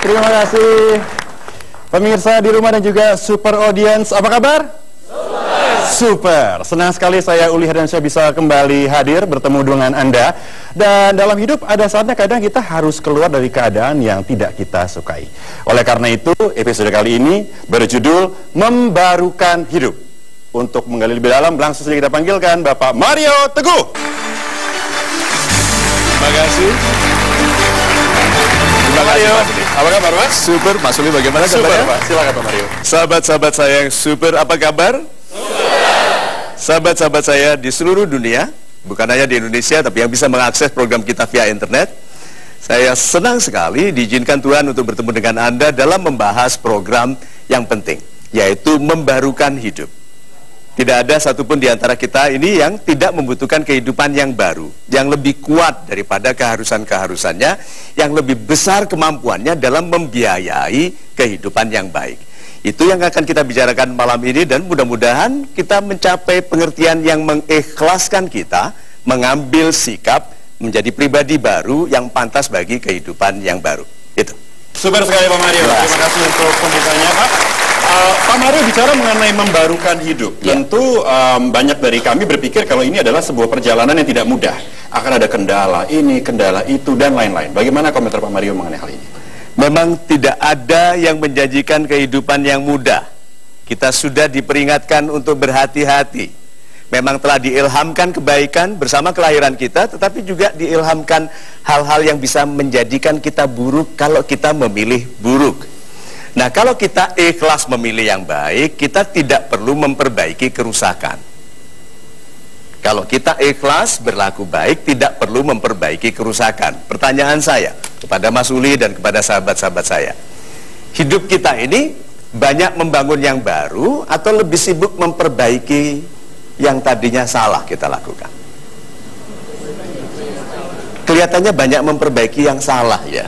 Terima kasih. Pemirsa di rumah dan juga super audience, apa kabar? Super. Senang sekali saya Uli Herdiansyah bisa kembali hadir bertemu dengan Anda. Dan dalam hidup ada saatnya kadang kita harus keluar dari keadaan yang tidak kita sukai. Oleh karena itu, episode kali ini berjudul Membarukan Hidup. Untuk menggali lebih dalam, langsung saja kita panggilkan Bapak Mario Teguh. Terima kasih. Mario, apa kabar Pak? Super, Mas Uli bagaimana kabarnya? Pak, silakan Pak Mario. Sahabat-sahabat saya yang super, apa kabar? Sahabat-sahabat saya di seluruh dunia, bukan hanya di Indonesia, tapi yang bisa mengakses program kita via internet. Saya senang sekali diizinkan Tuhan untuk bertemu dengan Anda dalam membahas program yang penting, yaitu membarukan hidup. Tidak ada satupun di antara kita ini yang tidak membutuhkan kehidupan yang baru, yang lebih kuat daripada keharusan-keharusannya, yang lebih besar kemampuannya dalam membiayai kehidupan yang baik. Itu yang akan kita bicarakan malam ini, dan mudah-mudahan kita mencapai pengertian yang mengikhlaskan kita, mengambil sikap menjadi pribadi baru yang pantas bagi kehidupan yang baru. Itu. Super sekali Pak Mario. Terima kasih untuk pembukanya Pak. Pak Mario bicara mengenai membarukan hidup. Tentu banyak dari kami berpikir kalau ini adalah sebuah perjalanan yang tidak mudah. Akan ada kendala ini, kendala itu, dan lain-lain. Bagaimana komentar Pak Mario mengenai hal ini? Memang tidak ada yang menjanjikan kehidupan yang mudah. Kita sudah diperingatkan untuk berhati-hati. Memang telah diilhamkan kebaikan bersama kelahiran kita, tetapi juga diilhamkan hal-hal yang bisa menjadikan kita buruk kalau kita memilih buruk. Nah, kalau kita ikhlas memilih yang baik, kita tidak perlu memperbaiki kerusakan. Kalau kita ikhlas berlaku baik, tidak perlu memperbaiki kerusakan. Pertanyaan saya kepada Mas Uli dan kepada sahabat-sahabat saya, hidup kita ini banyak membangun yang baru atau lebih sibuk memperbaiki yang tadinya salah kita lakukan? Kelihatannya banyak memperbaiki yang salah ya.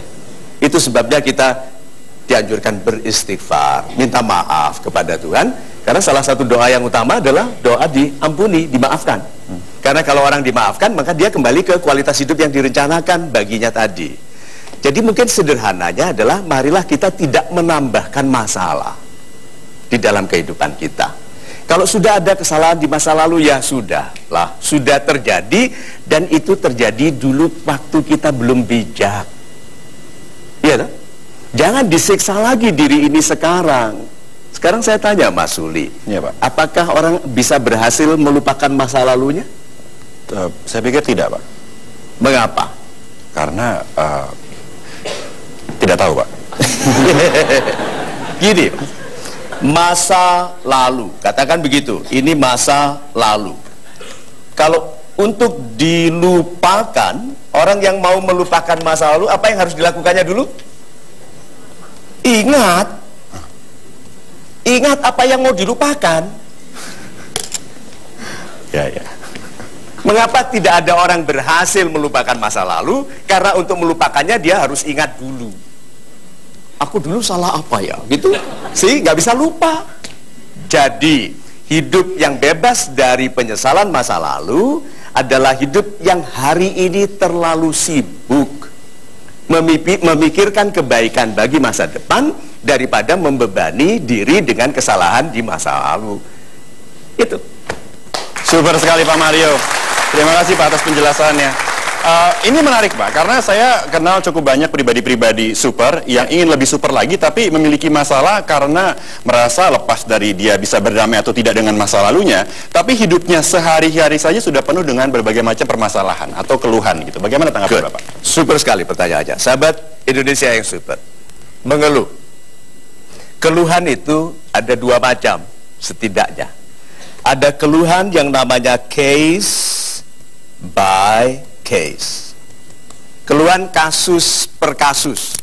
Itu sebabnya kita dianjurkan beristighfar, minta maaf kepada Tuhan, karena salah satu doa yang utama adalah doa diampuni, dimaafkan. Karena kalau orang dimaafkan, maka dia kembali ke kualitas hidup yang direncanakan baginya tadi. Jadi mungkin sederhananya adalah marilah kita tidak menambahkan masalah di dalam kehidupan kita. Kalau sudah ada kesalahan di masa lalu, ya sudahlah, sudah terjadi, dan itu terjadi dulu waktu kita belum bijak. Iya tak? Jangan disiksa lagi diri ini sekarang. Sekarang saya tanya Mas Uli, ya, Pak. Apakah orang bisa berhasil melupakan masa lalunya? Saya pikir tidak, Pak. Mengapa? Karena tidak tahu, Pak. Gini, masa lalu, katakan begitu, ini masa lalu. Kalau untuk dilupakan, orang yang mau melupakan masa lalu, apa yang harus dilakukannya dulu? Ingat apa yang mau dilupakan. Ya. Mengapa tidak ada orang berhasil melupakan masa lalu? Karena untuk melupakannya dia harus ingat dulu. Aku dulu salah apa ya? Gitu. Sih, nggak bisa lupa. Jadi, hidup yang bebas dari penyesalan masa lalu adalah hidup yang hari ini terlalu sibuk memikirkan kebaikan bagi masa depan daripada membebani diri dengan kesalahan di masa lalu. Itu. Super sekali Pak Mario. Terima kasih Pak atas penjelasannya. Ini menarik Pak, karena saya kenal cukup banyak pribadi-pribadi super yang ingin lebih super lagi, tapi memiliki masalah karena merasa lepas dari dia bisa berdamai atau tidak dengan masa lalunya, tapi hidupnya sehari-hari saja sudah penuh dengan berbagai macam permasalahan atau keluhan gitu. Bagaimana tanggapan Bapak? Super sekali pertanyaannya. Sahabat Indonesia yang super, mengeluh. Keluhan itu ada dua macam setidaknya. Ada keluhan yang namanya case by case. Keluhan kasus per kasus.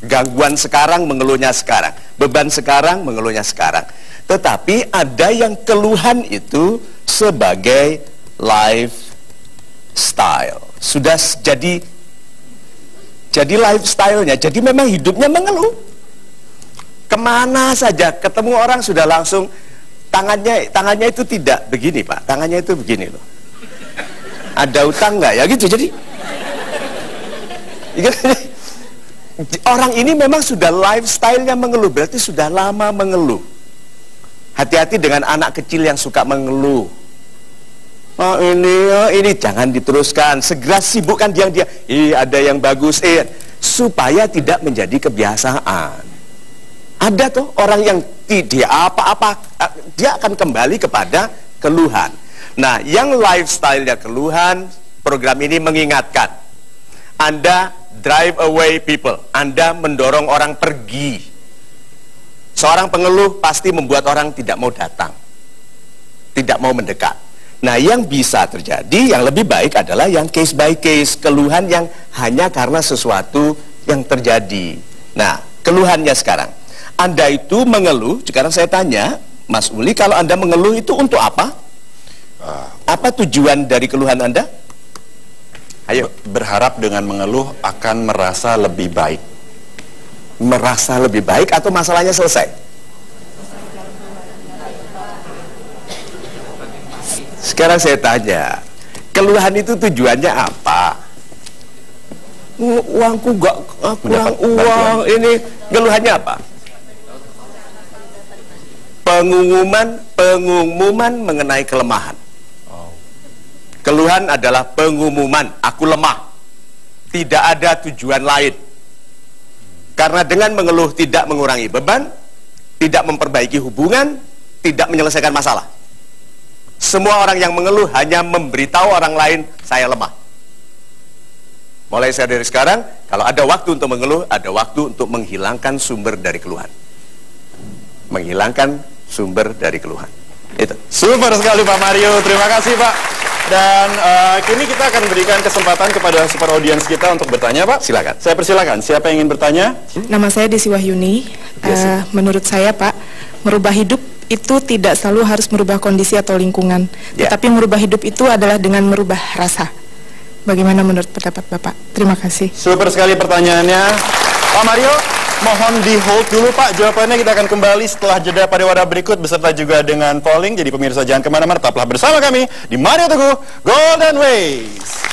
Gangguan sekarang mengeluhnya sekarang, beban sekarang mengeluhnya sekarang. Tetapi ada yang keluhan itu sebagai lifestyle. Sudah jadi lifestyle-nya. Jadi memang hidupnya mengeluh. Kemana saja ketemu orang sudah langsung tangannya itu tidak begini Pak, tangannya itu begini loh. Ada utang nggak ya gitu. Jadi Orang ini memang sudah lifestyle-nya mengeluh, berarti sudah lama mengeluh. Hati-hati dengan anak kecil yang suka mengeluh. Oh ini jangan diteruskan, segera sibukkan dia. Ada yang bagus, supaya tidak menjadi kebiasaan. Ada tuh orang yang tidak apa-apa, dia akan kembali kepada keluhan. Nah, yang lifestyle-nya keluhan, program ini mengingatkan Anda drive away people, Anda mendorong orang pergi. Seorang pengeluh pasti membuat orang tidak mau datang, tidak mau mendekat. Nah, yang bisa terjadi, yang lebih baik adalah yang case by case, keluhan yang hanya karena sesuatu yang terjadi. Nah, keluhannya sekarang, Anda itu mengeluh, sekarang saya tanya, Mas Uli, kalau Anda mengeluh itu untuk apa? Apa tujuan dari keluhan Anda? Ayo. Berharap dengan mengeluh akan merasa lebih baik. Merasa lebih baik atau masalahnya selesai? Sekarang saya tanya, keluhan itu tujuannya apa? Uangku gak kurang uang, ini keluhannya apa? Pengumuman mengenai kelemahan. Keluhan adalah pengumuman, aku lemah. Tidak ada tujuan lain. Karena dengan mengeluh tidak mengurangi beban, tidak memperbaiki hubungan, tidak menyelesaikan masalah. Semua orang yang mengeluh hanya memberitahu orang lain, saya lemah. Mulai dari sekarang, kalau ada waktu untuk mengeluh, ada waktu untuk menghilangkan sumber dari keluhan. Menghilangkan sumber dari keluhan. Itu. Super sekali Pak Mario, terima kasih Pak. Dan kini kita akan berikan kesempatan kepada super audience kita untuk bertanya, Pak. Silakan. Saya persilakan. Siapa yang ingin bertanya? Nama saya Desi Wahyuni. Menurut saya, Pak, merubah hidup itu tidak selalu harus merubah kondisi atau lingkungan. Tetapi merubah hidup itu adalah dengan merubah rasa. Bagaimana menurut pendapat Bapak? Terima kasih. Super sekali pertanyaannya. Pak Mario, mohon di hold dulu Pak. Jawabannya kita akan kembali setelah jeda pariwara berikut beserta juga dengan polling. Jadi pemirsa jangan kemana-mana, tetaplah bersama kami di Mario Teguh Golden Ways.